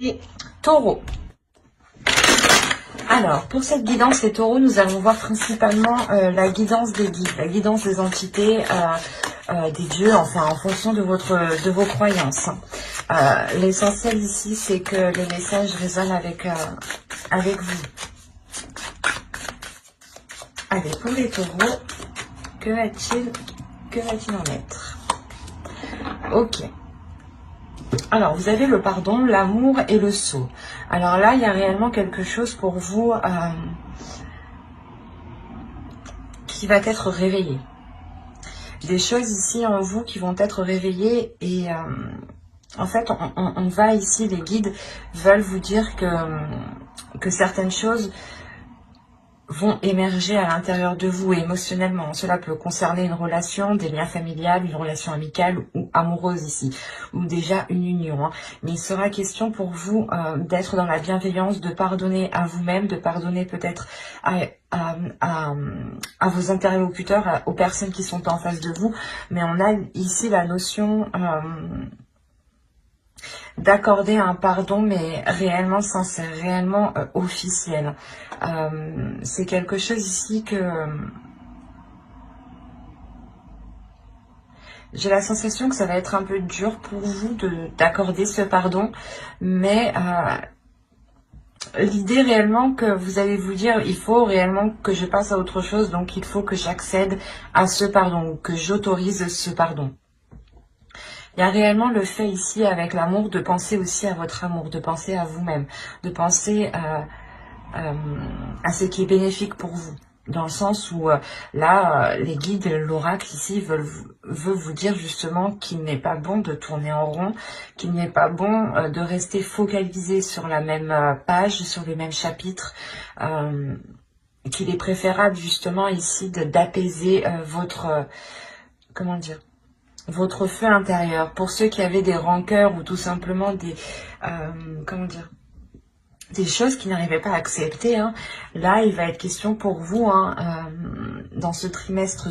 Et taureau. Alors, pour cette guidance, les taureaux, nous allons voir principalement la guidance des guides, la guidance des entités, des dieux, enfin, en fonction de vos croyances. L'essentiel ici, c'est que les messages résonnent avec vous. Allez, pour les taureaux, que va-t-il en être? Ok. Alors, vous avez le pardon, l'amour et le sceau. Alors là, il y a réellement quelque chose pour vous qui va être réveillé. Des choses ici en vous qui vont être réveillées et en fait, on va ici, les guides veulent vous dire que certaines choses vont émerger à l'intérieur de vous émotionnellement. Cela peut concerner une relation, des liens familiales, une relation amicale ou amoureuse ici, ou déjà une union. Hein. Mais il sera question pour vous d'être dans la bienveillance, de pardonner à vous-même, de pardonner peut-être à vos interlocuteurs, aux personnes qui sont en face de vous. Mais on a ici la notion d'accorder un pardon, mais réellement sincère, réellement officiel. C'est quelque chose ici que j'ai la sensation que ça va être un peu dur pour vous d'accorder ce pardon, mais l'idée réellement que vous allez vous dire, il faut réellement que je passe à autre chose, donc il faut que j'accède à ce pardon, que j'autorise ce pardon. Il y a réellement le fait ici avec l'amour de penser aussi à votre amour, de penser à vous-même, de penser à ce qui est bénéfique pour vous. Dans le sens où là, les guides, l'oracle ici veut vous dire justement qu'il n'est pas bon de tourner en rond, qu'il n'est pas bon de rester focalisé sur la même page, sur le même chapitre, qu'il est préférable justement ici d'apaiser votre, comment dire, votre feu intérieur. Pour ceux qui avaient des rancœurs ou tout simplement des, comment dire, des choses qui n'arrivaient pas à accepter, hein. Là, il va être question pour vous, hein, dans ce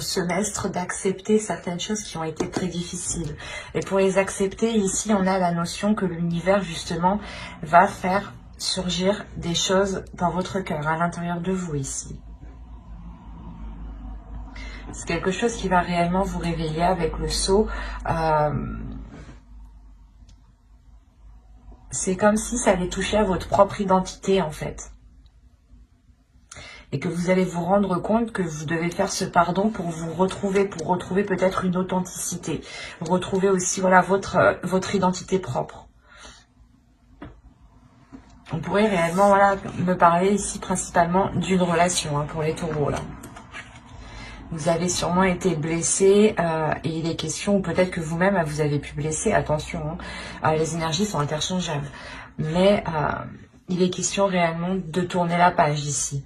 semestre, d'accepter certaines choses qui ont été très difficiles. Et pour les accepter, ici, on a la notion que l'univers, justement, va faire surgir des choses dans votre cœur, à l'intérieur de vous, ici. C'est quelque chose qui va réellement vous réveiller avec le sceau. C'est comme si ça allait toucher à votre propre identité, en fait. Et que vous allez vous rendre compte que vous devez faire ce pardon pour vous retrouver, pour retrouver peut-être une authenticité. Retrouver aussi, voilà, votre identité propre. On pourrait réellement, voilà, me parler ici principalement d'une relation, hein, pour les taureaux, là. Vous avez sûrement été blessé et il est question, ou peut-être que vous-même vous avez pu blesser, attention, hein, les énergies sont interchangeables. Mais il est question réellement de tourner la page ici,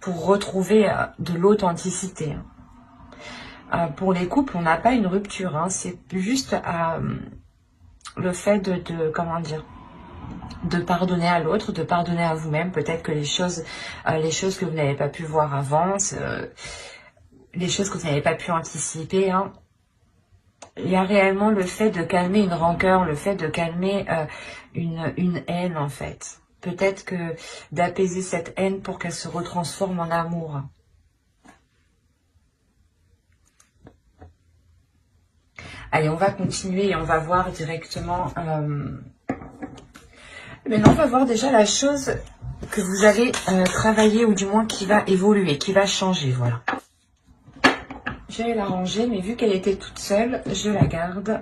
pour retrouver de l'authenticité. Pour les couples, on n'a pas une rupture, hein, c'est juste le fait comment dire, de pardonner à l'autre, de pardonner à vous-même, peut-être que les choses que vous n'avez pas pu voir avant, les choses que vous n'avez pas pu anticiper, hein. Il y a réellement le fait de calmer une rancœur, le fait de calmer une haine en fait. Peut-être que d'apaiser cette haine pour qu'elle se retransforme en amour. Allez, on va continuer et on va voir directement... Maintenant, on va voir déjà la chose que vous allez travailler, ou du moins qui va évoluer, qui va changer, voilà. J'allais la ranger, mais vu qu'elle était toute seule, je la garde.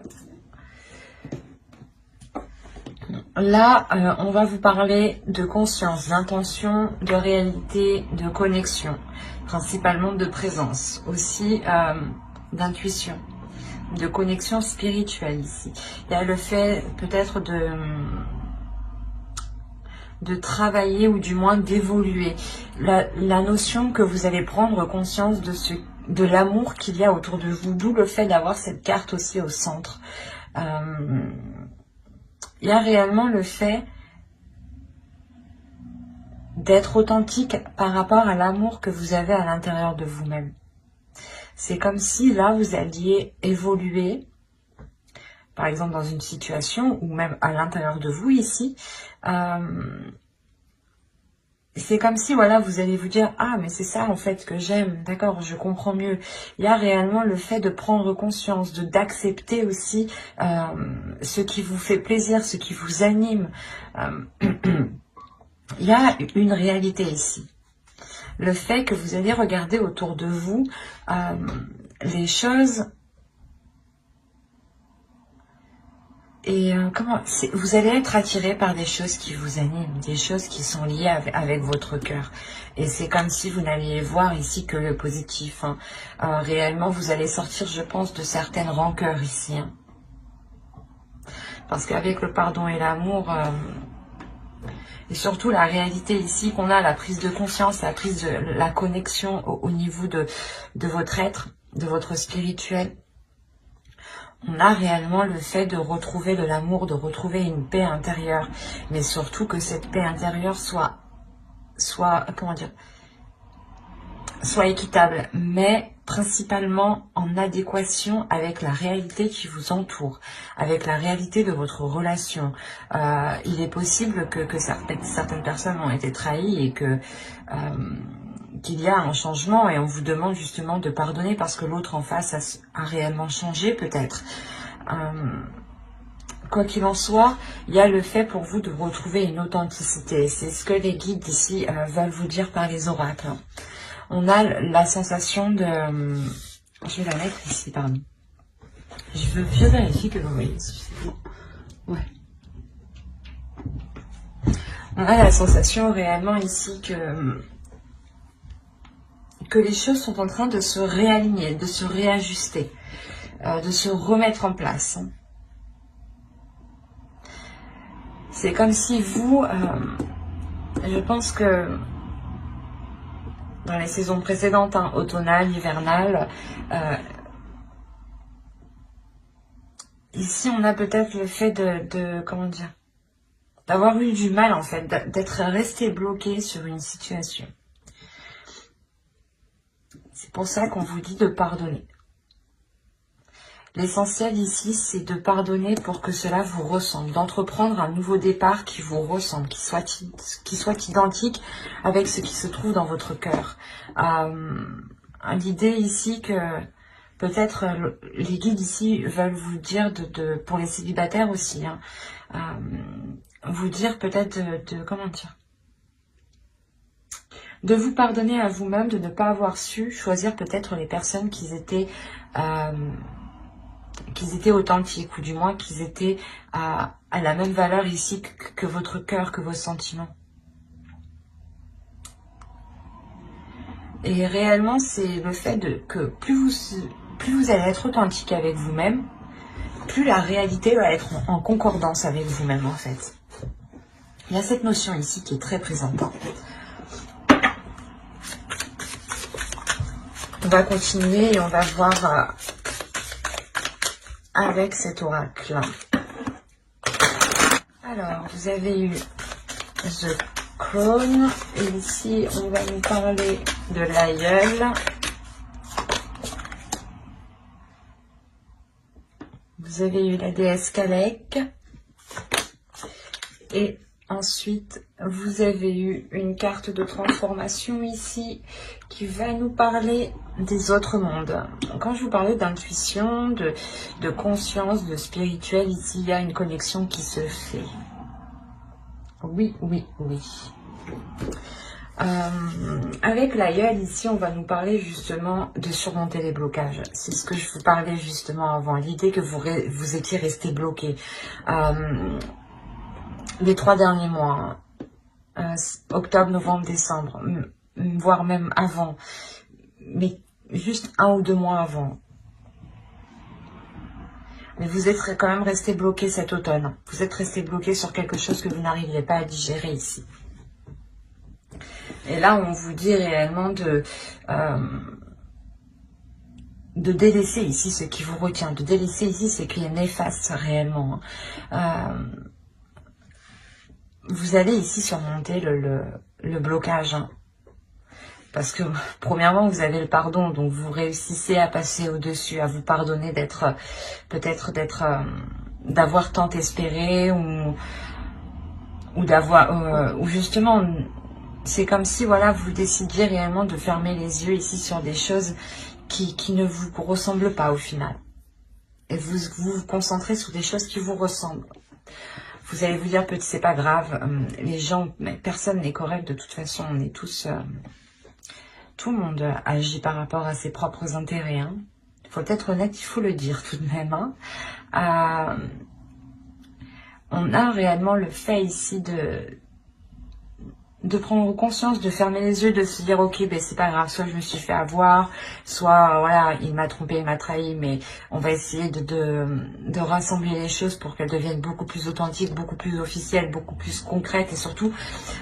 Là, on va vous parler de conscience, d'intention, de réalité, de connexion, principalement de présence, aussi d'intuition, de connexion spirituelle ici. Il y a le fait peut-être de travailler ou du moins d'évoluer. La notion que vous allez prendre conscience de l'amour qu'il y a autour de vous, d'où le fait d'avoir cette carte aussi au centre. Il y a réellement le fait d'être authentique par rapport à l'amour que vous avez à l'intérieur de vous-même. C'est comme si là, vous alliez évoluer par exemple dans une situation, ou même à l'intérieur de vous ici, c'est comme si, voilà, vous allez vous dire, ah, mais c'est ça, en fait, que j'aime, d'accord, je comprends mieux. Il y a réellement le fait de prendre conscience, d'accepter aussi ce qui vous fait plaisir, ce qui vous anime. Il y a une réalité ici. Le fait que vous allez regarder autour de vous les choses. Et vous allez être attiré par des choses qui vous animent, des choses qui sont liées avec votre cœur. Et c'est comme si vous n'alliez voir ici que le positif. Hein. Réellement, vous allez sortir, je pense, de certaines rancœurs ici. Hein. Parce qu'avec le pardon et l'amour, et surtout la réalité ici qu'on a, la prise de conscience, la connexion au niveau de votre être, de votre spirituel, on a réellement le fait de retrouver de l'amour, de retrouver une paix intérieure. Mais surtout que cette paix intérieure soit équitable, mais principalement en adéquation avec la réalité qui vous entoure, avec la réalité de votre relation. Il est possible que certaines personnes ont été trahies et qu'il y a un changement et on vous demande justement de pardonner parce que l'autre en face a réellement changé peut-être. Quoi qu'il en soit, il y a le fait pour vous de retrouver une authenticité. C'est ce que les guides ici veulent vous dire par les oracles. On a la sensation de... Je vais la mettre ici, pardon. Je vérifie que vous voyez. Ouais. On a la sensation réellement ici que les choses sont en train de se réaligner, de se réajuster, de se remettre en place. C'est comme si vous, je pense que dans les saisons précédentes, hein, automnales, hivernales, ici on a peut-être le fait comment dire, d'avoir eu du mal en fait, d'être resté bloqué sur une situation. C'est pour ça qu'on vous dit de pardonner. L'essentiel ici, c'est de pardonner pour que cela vous ressemble, d'entreprendre un nouveau départ qui vous ressemble, qui soit identique avec ce qui se trouve dans votre cœur. L'idée ici que peut-être les guides ici veulent vous dire, pour les célibataires aussi, hein, vous dire peut-être comment dire, de vous pardonner à vous-même, de ne pas avoir su choisir peut-être les personnes qui étaient authentiques, ou du moins qu'ils étaient à la même valeur ici que votre cœur, que vos sentiments. Et réellement, c'est le fait que plus vous allez être authentique avec vous-même, plus la réalité va être en concordance avec vous-même, en fait. Il y a cette notion ici qui est très présente. On va continuer et on va voir avec cet oracle. Alors, vous avez eu The Crown. Et ici, on va nous parler de l'aïeul. Vous avez eu la déesse Kalek. Et ensuite, vous avez eu une carte de transformation ici qui va nous parler des autres mondes. Quand je vous parlais d'intuition, de conscience, de spirituel, ici, il y a une connexion qui se fait. Oui, oui, oui. Avec l'aïeul, ici, on va nous parler justement de surmonter les blocages. C'est ce que je vous parlais justement avant. L'idée que vous étiez resté bloqué. Les 3 derniers mois, octobre, novembre, décembre, voire même avant, mais juste 1 ou 2 mois avant. Mais vous êtes quand même resté bloqué cet automne. Vous êtes resté bloqué sur quelque chose que vous n'arriviez pas à digérer ici. Et là, on vous dit réellement de délaisser ici ce qui vous retient, de délaisser ici ce qui est néfaste réellement. Vous allez ici surmonter le blocage. Hein. Parce que, premièrement, vous avez le pardon, donc vous réussissez à passer au-dessus, à vous pardonner peut-être d'être d'avoir tant espéré ou d'avoir ou justement c'est comme si voilà vous décidiez réellement de fermer les yeux ici sur des choses qui ne vous ressemblent pas au final. Et vous concentrez sur des choses qui vous ressemblent. Vous allez vous dire, peut-être c'est pas grave, les gens, personne n'est correct de toute façon, on est tous, tout le monde agit par rapport à ses propres intérêts. Hein. Il faut être honnête, il faut le dire tout de même. Hein. On a réellement le fait ici de prendre conscience, de fermer les yeux, de se dire ok, ben c'est pas grave, soit je me suis fait avoir, soit voilà, il m'a trompé, il m'a trahi, mais on va essayer de rassembler les choses pour qu'elles deviennent beaucoup plus authentiques, beaucoup plus officielles, beaucoup plus concrètes et surtout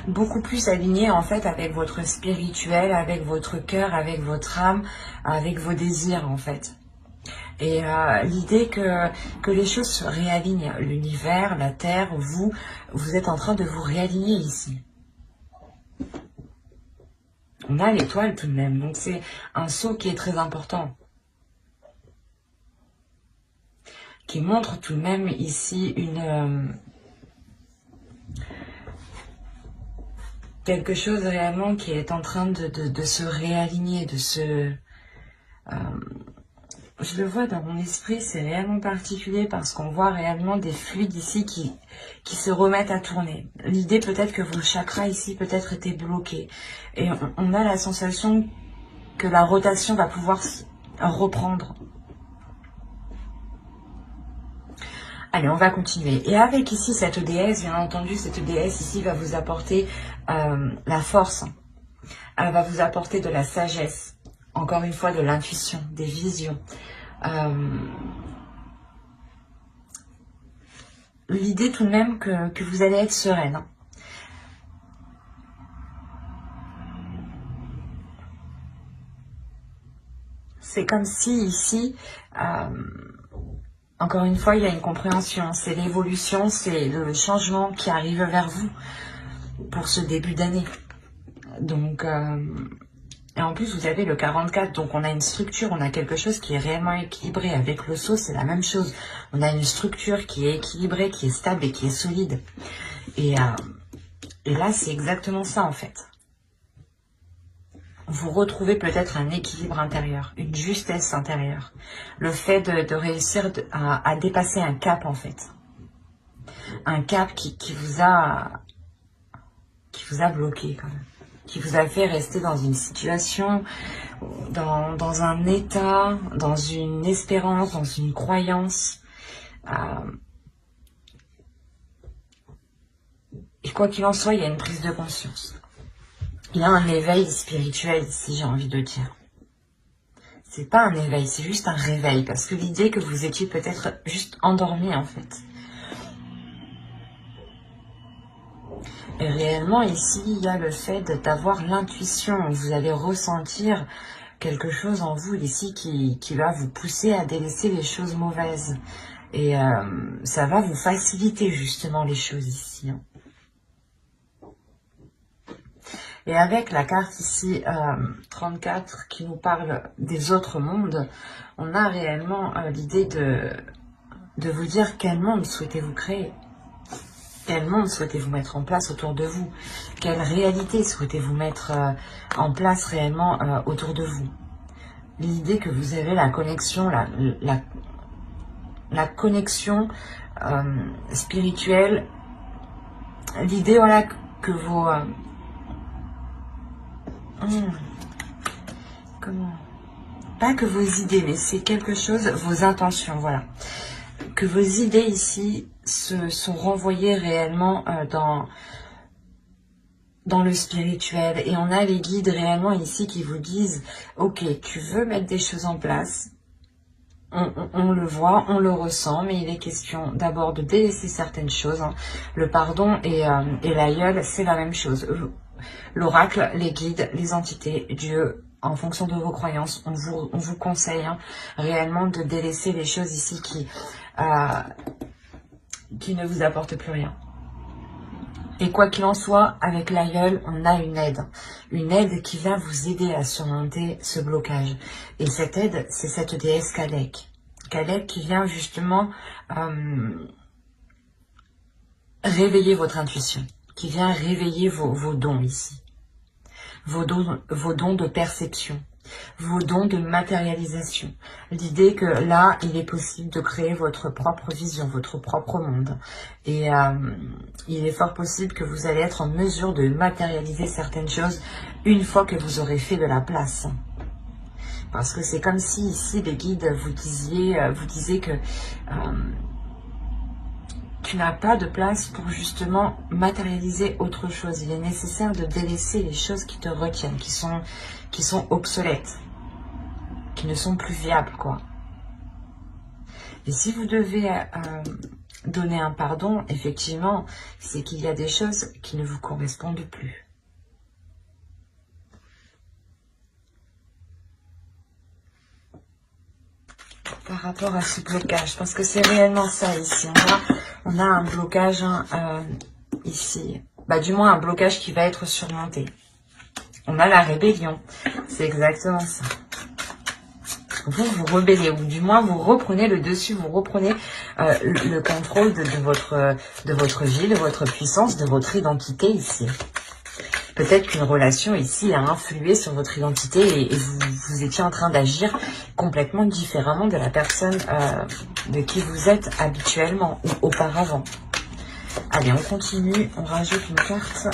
beaucoup plus alignées en fait avec votre spirituel, avec votre cœur, avec votre âme, avec vos désirs en fait. Et l'idée que les choses se réalignent, l'univers, la terre, vous êtes en train de vous réaligner ici. On a l'étoile tout de même, donc c'est un saut qui est très important. Qui montre tout de même ici quelque chose réellement qui est en train de se réaligner, de se... je le vois dans mon esprit, c'est réellement particulier parce qu'on voit réellement des fluides ici qui se remettent à tourner. L'idée peut-être que vos chakras ici peut-être étaient bloqués. Et on a la sensation que la rotation va pouvoir reprendre. Allez, on va continuer. Et avec ici cette déesse, bien entendu, cette déesse ici va vous apporter la force. Elle va vous apporter de la sagesse. Encore une fois, de l'intuition, des visions. L'idée tout de même que vous allez être sereine. C'est comme si ici, encore une fois, il y a une compréhension. C'est l'évolution, c'est le changement qui arrive vers vous pour ce début d'année. Donc... et en plus, vous avez le 44, donc on a une structure, on a quelque chose qui est réellement équilibré. Avec le sceau, c'est la même chose. On a une structure qui est équilibrée, qui est stable et qui est solide. Et là, c'est exactement ça, en fait. Vous retrouvez peut-être un équilibre intérieur, une justesse intérieure. Le fait de réussir à dépasser un cap, en fait. Un cap qui vous a bloqué, quand même. Qui vous a fait rester dans une situation, dans un état, dans une espérance, dans une croyance. Et quoi qu'il en soit, il y a une prise de conscience. Il y a un éveil spirituel ici, j'ai envie de dire. C'est pas un éveil, c'est juste un réveil. Parce que l'idée que vous étiez peut-être juste endormi, en fait. Et réellement, ici, il y a le fait d'avoir l'intuition. Vous allez ressentir quelque chose en vous, ici, qui va vous pousser à délaisser les choses mauvaises. Et ça va vous faciliter, justement, les choses ici. Hein. Et avec la carte ici, 34, qui nous parle des autres mondes, on a réellement l'idée de vous dire quel monde souhaitez-vous créer. Quel monde souhaitez-vous mettre en place autour de vous? Quelle réalité souhaitez-vous mettre en place réellement autour de vous? L'idée que vous avez la connexion, la connexion spirituelle, l'idée voilà que vos... comment? Pas que vos idées, mais c'est quelque chose, vos intentions, voilà. Que vos idées ici sont renvoyées réellement dans le spirituel. Et on a les guides réellement ici qui vous disent, ok, tu veux mettre des choses en place, on le voit, on le ressent, mais il est question d'abord de délaisser certaines choses. Hein. Le pardon et l'aïeul, c'est la même chose. L'oracle, les guides, les entités, Dieu, en fonction de vos croyances, on vous conseille hein, réellement de délaisser les choses ici qui ne vous apportent plus rien. Et quoi qu'il en soit, avec l'aïeul, on a une aide qui va vous aider à surmonter ce blocage. Et cette aide, c'est cette déesse Kadek. Caleb qui vient justement réveiller votre intuition, qui vient réveiller vos dons ici, vos dons de perception, vos dons de matérialisation. L'idée que là, il est possible de créer votre propre vision, votre propre monde. Et il est fort possible que vous allez être en mesure de matérialiser certaines choses une fois que vous aurez fait de la place. Parce que c'est comme si ici, les guides vous disaient que tu n'as pas de place pour justement matérialiser autre chose. Il est nécessaire de délaisser les choses qui te retiennent, qui sont obsolètes, qui ne sont plus viables, quoi. Et si vous devez donner un pardon, effectivement, c'est qu'il y a des choses qui ne vous correspondent plus. Par rapport à ce blocage, parce que c'est réellement ça ici. On a un blocage ici, du moins un blocage qui va être surmonté. On a la rébellion, c'est exactement ça. Vous vous rebellez, ou du moins vous reprenez le dessus, vous reprenez le contrôle de votre vie, de votre puissance, de votre identité ici. Peut-être qu'une relation ici a influé sur votre identité et vous étiez en train d'agir complètement différemment de la personne de qui vous êtes habituellement ou auparavant. Allez, on continue, on rajoute une carte.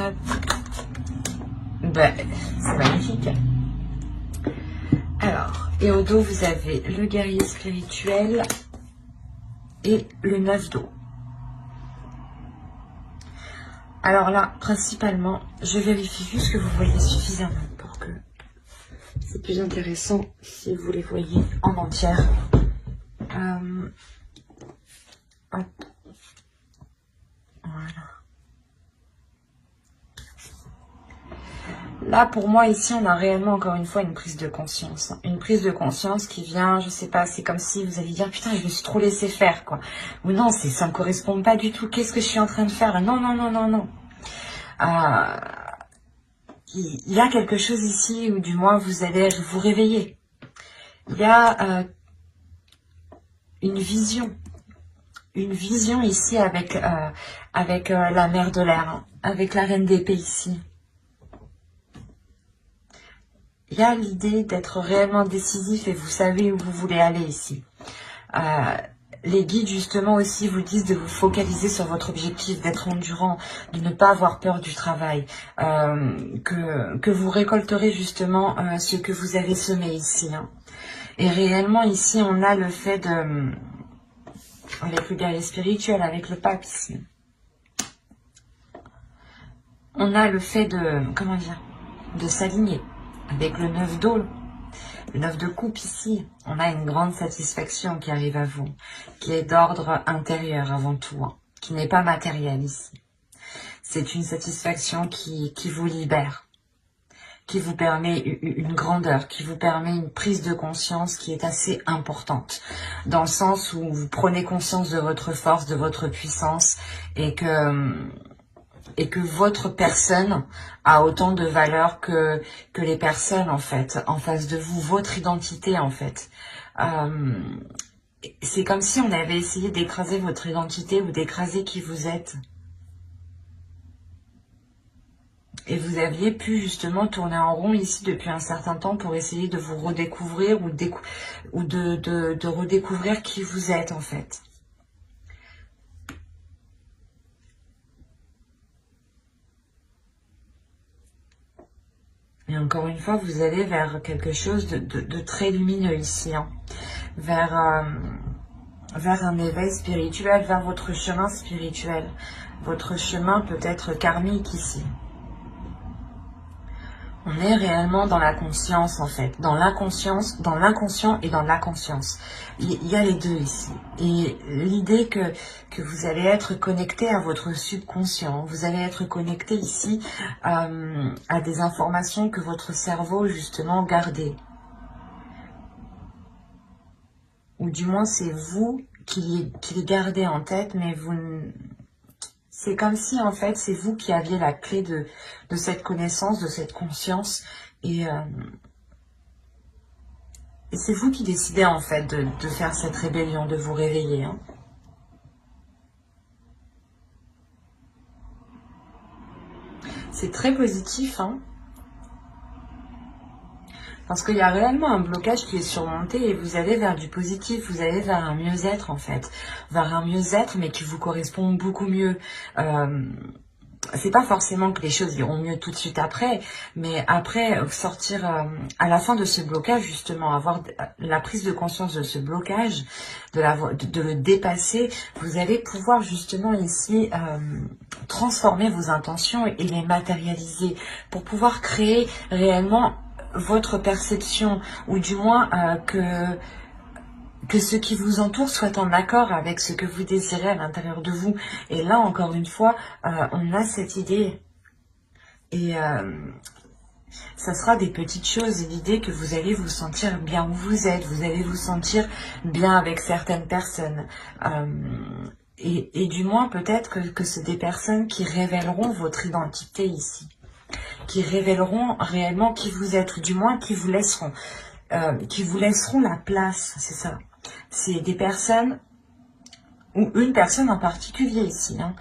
Hop. C'est magnifique. Alors, et au dos, vous avez le guerrier spirituel et le 9 d'eau. Alors là, principalement, je vérifie juste que vous voyez suffisamment pour que c'est plus intéressant si vous les voyez en entière. Hop. Voilà. Là, pour moi, ici, on a réellement, encore une fois, une prise de conscience. Une prise de conscience qui vient, je sais pas, c'est comme si vous alliez dire, putain, je me suis trop laissé faire, quoi. Ou non, ça me correspond pas du tout. Qu'est-ce que je suis en train de faire? Non, non, non, non, non. Il y a quelque chose ici, ou du moins, vous allez vous réveiller. Il y a une vision ici avec la mère de l'air, hein, avec la reine d'épée ici. Il y a l'idée d'être réellement décisif et vous savez où vous voulez aller ici. Les guides justement aussi vous disent de vous focaliser sur votre objectif, d'être endurant, de ne pas avoir peur du travail, que vous récolterez justement ce que vous avez semé ici. Hein. Et réellement ici on a le fait de... avec le guerrier spirituel, avec le pape ici. On a le fait de... comment dire? De s'aligner. Avec le 9 d'eau, le 9 de coupe ici, on a une grande satisfaction qui arrive à vous, qui est d'ordre intérieur avant tout, hein, qui n'est pas matérielle ici. C'est une satisfaction qui vous libère, qui vous permet une grandeur, qui vous permet une prise de conscience qui est assez importante, dans le sens où vous prenez conscience de votre force, de votre puissance, et que votre personne a autant de valeur que les personnes, en fait, en face de vous, votre identité, en fait. C'est comme si on avait essayé d'écraser votre identité ou d'écraser qui vous êtes. Et vous aviez pu justement tourner en rond ici depuis un certain temps pour essayer de vous redécouvrir ou de redécouvrir qui vous êtes, en fait. Et encore une fois, vous allez vers quelque chose de très lumineux ici, hein. Vers un éveil spirituel, vers votre chemin spirituel. Votre chemin peut être karmique ici. On est réellement dans la conscience, en fait. Dans l'inconscience, dans l'inconscient et dans la conscience. Il y a les deux ici. Et l'idée que vous allez être connecté à votre subconscient. Vous allez être connecté ici à des informations que votre cerveau, justement, gardait. Ou du moins, c'est vous qui les gardez en tête, mais vous... C'est comme si, en fait, c'est vous qui aviez la clé de cette connaissance, de cette conscience. Et Et c'est vous qui décidez en fait de faire cette rébellion, de vous réveiller. Hein. C'est très positif, hein. Parce qu'il y a réellement un blocage qui est surmonté et vous allez vers du positif, vous allez vers un mieux-être en fait. Vers un mieux-être mais qui vous correspond beaucoup mieux. C'est pas forcément que les choses iront mieux tout de suite après, mais après sortir à la fin de ce blocage justement, avoir la prise de conscience de ce blocage, de le dépasser, vous allez pouvoir justement ici transformer vos intentions et les matérialiser pour pouvoir créer réellement votre perception, ou du moins que ce qui vous entoure soit en accord avec ce que vous désirez à l'intérieur de vous. Et là, encore une fois, on a cette idée. Et ça sera des petites choses. L'idée que vous allez vous sentir bien où vous êtes. Vous allez vous sentir bien avec certaines personnes. Et du moins, peut-être que c'est des personnes qui révéleront votre identité ici. Qui révéleront réellement qui vous êtes. Ou du moins, qui vous laisseront la place. C'est ça. C'est des personnes, ou une personne en particulier ici, hein,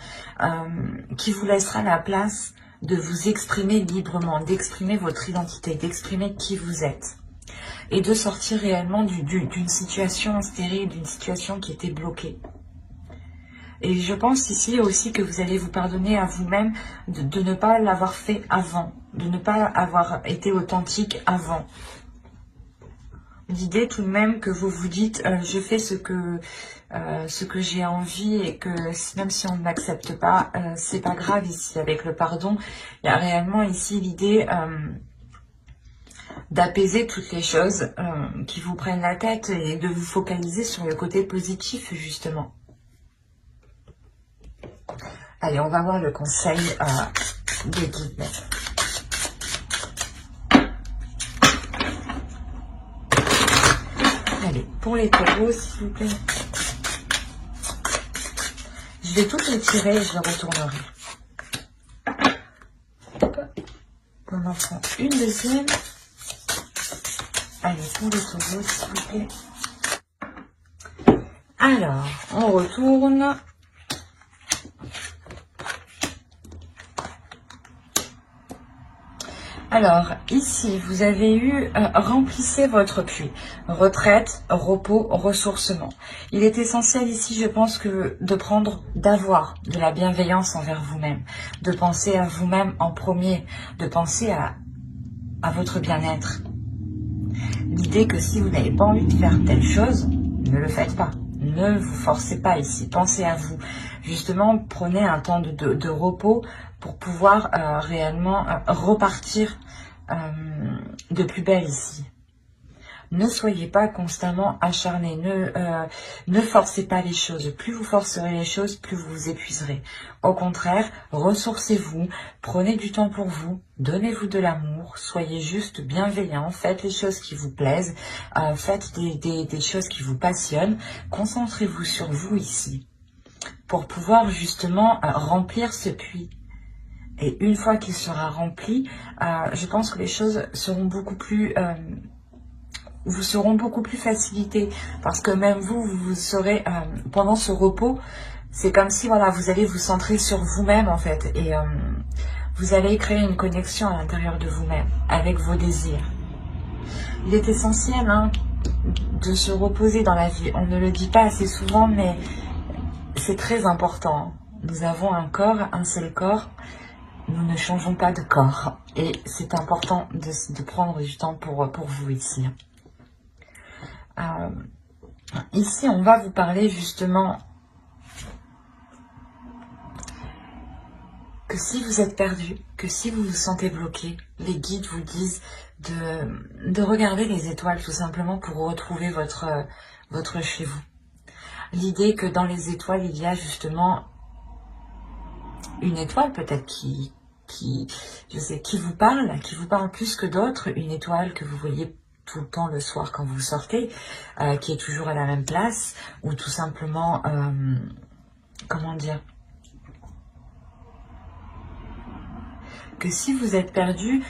qui vous laissera la place de vous exprimer librement, d'exprimer votre identité, d'exprimer qui vous êtes. Et de sortir réellement d'une situation stérile, d'une situation qui était bloquée. Et je pense ici aussi que vous allez vous pardonner à vous-même de ne pas l'avoir fait avant, de ne pas avoir été authentique avant. L'idée tout de même que vous vous dites je fais ce que j'ai envie et que même si on ne m'accepte pas, c'est pas grave ici avec le pardon. Il y a réellement ici l'idée d'apaiser toutes les choses qui vous prennent la tête et de vous focaliser sur le côté positif justement. Allez, on va voir le conseil des guides. Allez, pour les taureaux, s'il vous plaît. Je vais toutes les tirer et je les retournerai. On en prend une deuxième. Allez, pour les taureaux, s'il vous plaît. Alors, on retourne. Alors, ici, vous avez eu remplissez votre puits. Retraite, repos, ressourcement. Il est essentiel ici, je pense, d'avoir de la bienveillance envers vous-même. De penser à vous-même en premier. De penser à votre bien-être. L'idée que si vous n'avez pas envie de faire telle chose, ne le faites pas. Ne vous forcez pas ici. Pensez à vous. Justement, prenez un temps de repos pour pouvoir réellement repartir de plus belle ici. Ne soyez pas constamment acharné, ne forcez pas les choses. Plus vous forcerez les choses, plus vous vous épuiserez. Au contraire, ressourcez-vous, prenez du temps pour vous, donnez-vous de l'amour, soyez juste bienveillant, faites les choses qui vous plaisent, faites des choses qui vous passionnent, concentrez-vous sur vous ici, pour pouvoir justement remplir ce puits. Et une fois qu'il sera rempli, je pense que les choses seront beaucoup plus... vous seront beaucoup plus facilitées. Parce que même vous serez... pendant ce repos, c'est comme si voilà, vous allez vous centrer sur vous-même en fait. Et vous allez créer une connexion à l'intérieur de vous-même, avec vos désirs. Il est essentiel de se reposer dans la vie. On ne le dit pas assez souvent, mais c'est très important. Nous avons un corps, un seul corps. Nous ne changeons pas de corps. Et c'est important de prendre du temps pour vous ici. Ici, on va vous parler justement que si vous êtes perdu, que si vous vous sentez bloqué, les guides vous disent de regarder les étoiles tout simplement pour retrouver votre chez vous. L'idée que dans les étoiles, il y a justement une étoile peut-être qui vous parle plus que d'autres, une étoile que vous voyez tout le temps le soir quand vous sortez, qui est toujours à la même place, ou tout simplement, comment dire, que si vous êtes perdu,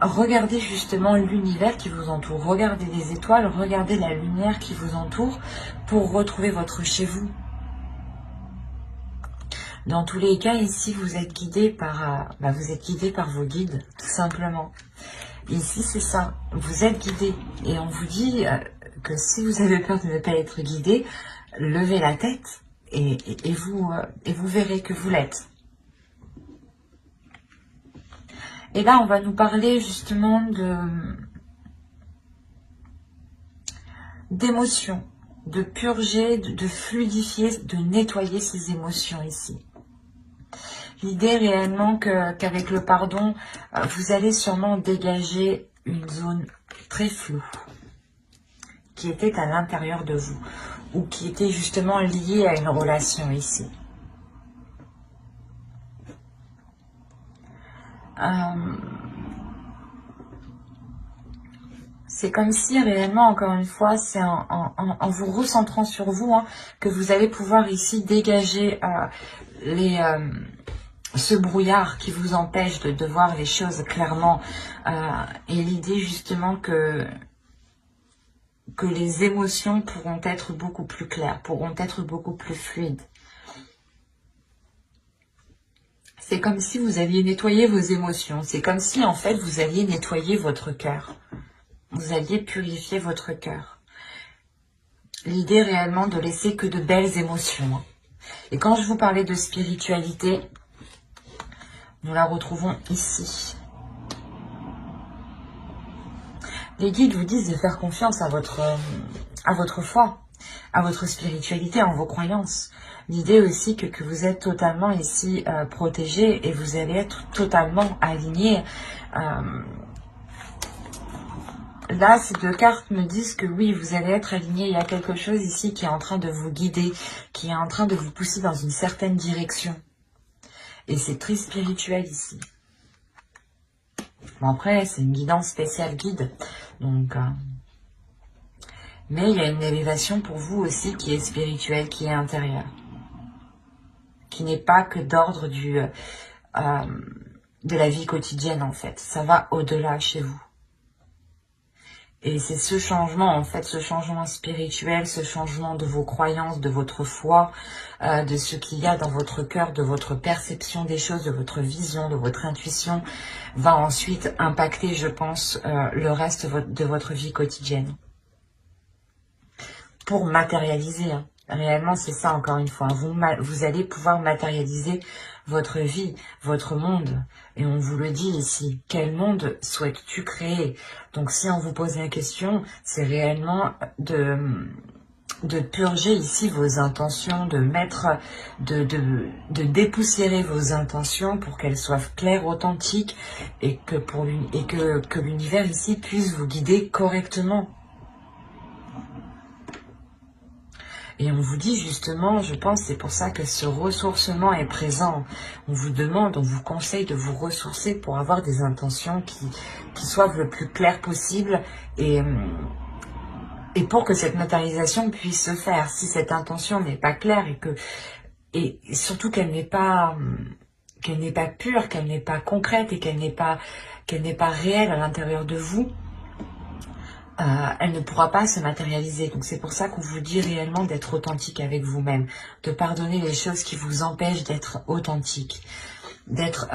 regardez justement l'univers qui vous entoure. Regardez les étoiles, regardez la lumière qui vous entoure pour retrouver votre chez vous. Dans tous les cas, ici, vous êtes guidé par, vos guides, tout simplement. Ici, c'est ça. Vous êtes guidé. Et on vous dit que si vous avez peur de ne pas être guidé, levez la tête et vous verrez que vous l'êtes. Et là, on va nous parler justement d'émotions, de purger, de fluidifier, de nettoyer ces émotions ici. L'idée réellement qu'avec le pardon, vous allez sûrement dégager une zone très floue qui était à l'intérieur de vous ou qui était justement liée à une relation ici. C'est comme si réellement, encore une fois, c'est en vous recentrant sur vous que vous allez pouvoir ici dégager ce brouillard qui vous empêche de voir les choses clairement. Et l'idée justement que les émotions pourront être beaucoup plus claires, pourront être beaucoup plus fluides. C'est comme si vous alliez nettoyer vos émotions. C'est comme si, en fait, vous alliez nettoyer votre cœur. Vous alliez purifier votre cœur. L'idée réellement de laisser que de belles émotions. Et quand je vous parlais de spiritualité, nous la retrouvons ici. Les guides vous disent de faire confiance à votre foi, à votre spiritualité, en vos croyances. L'idée aussi que vous êtes totalement ici protégé et vous allez être totalement aligné. Là, ces deux cartes me disent que oui, vous allez être aligné. Il y a quelque chose ici qui est en train de vous guider, qui est en train de vous pousser dans une certaine direction. Et c'est très spirituel ici. Bon, après, c'est une guidance spéciale guide. Donc, mais il y a une élévation pour vous aussi qui est spirituelle, qui est intérieure. Qui n'est pas que d'ordre de la vie quotidienne, en fait. Ça va au-delà chez vous. Et c'est ce changement, en fait, ce changement spirituel, ce changement de vos croyances, de votre foi, de ce qu'il y a dans votre cœur, de votre perception des choses, de votre vision, de votre intuition, va ensuite impacter, je pense, le reste de votre vie quotidienne. Pour matérialiser, réellement, c'est ça, encore une fois. Vous allez pouvoir matérialiser votre vie, votre monde. Et on vous le dit ici, quel monde souhaites-tu créer? Donc si on vous pose la question, c'est réellement de purger ici vos intentions, de dépoussiérer vos intentions pour qu'elles soient claires, authentiques et que l'univers ici puisse vous guider correctement. Et on vous dit justement, je pense, c'est pour ça que ce ressourcement est présent. On vous demande, on vous conseille de vous ressourcer pour avoir des intentions qui soient le plus claires possible et pour que cette matérialisation puisse se faire. Si cette intention n'est pas claire et surtout qu'elle n'est pas pure, qu'elle n'est pas concrète et qu'elle n'est pas réelle à l'intérieur de vous, elle ne pourra pas se matérialiser. Donc c'est pour ça qu'on vous dit réellement d'être authentique avec vous-même, de pardonner les choses qui vous empêchent d'être authentique, d'être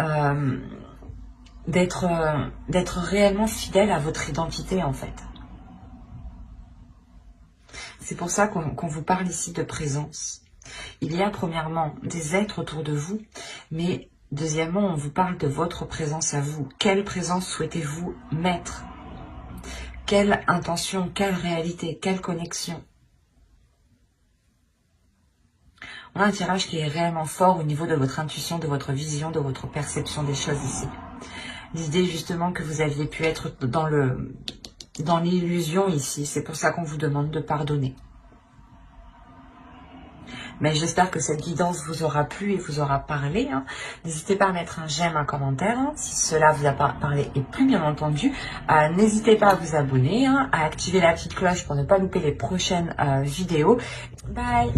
réellement fidèle à votre identité en fait. C'est pour ça qu'on vous parle ici de présence. Il y a premièrement des êtres autour de vous, mais deuxièmement on vous parle de votre présence à vous. Quelle présence souhaitez-vous mettre ? Quelle intention, quelle réalité, quelle connexion? On a un tirage qui est réellement fort au niveau de votre intuition, de votre vision, de votre perception des choses ici. L'idée justement que vous aviez pu être dans l'illusion ici, c'est pour ça qu'on vous demande de pardonner. Mais j'espère que cette guidance vous aura plu et vous aura parlé. N'hésitez pas à mettre un j'aime, un commentaire, si cela vous a parlé et plus bien entendu. N'hésitez pas à vous abonner, à activer la petite cloche pour ne pas louper les prochaines vidéos. Bye!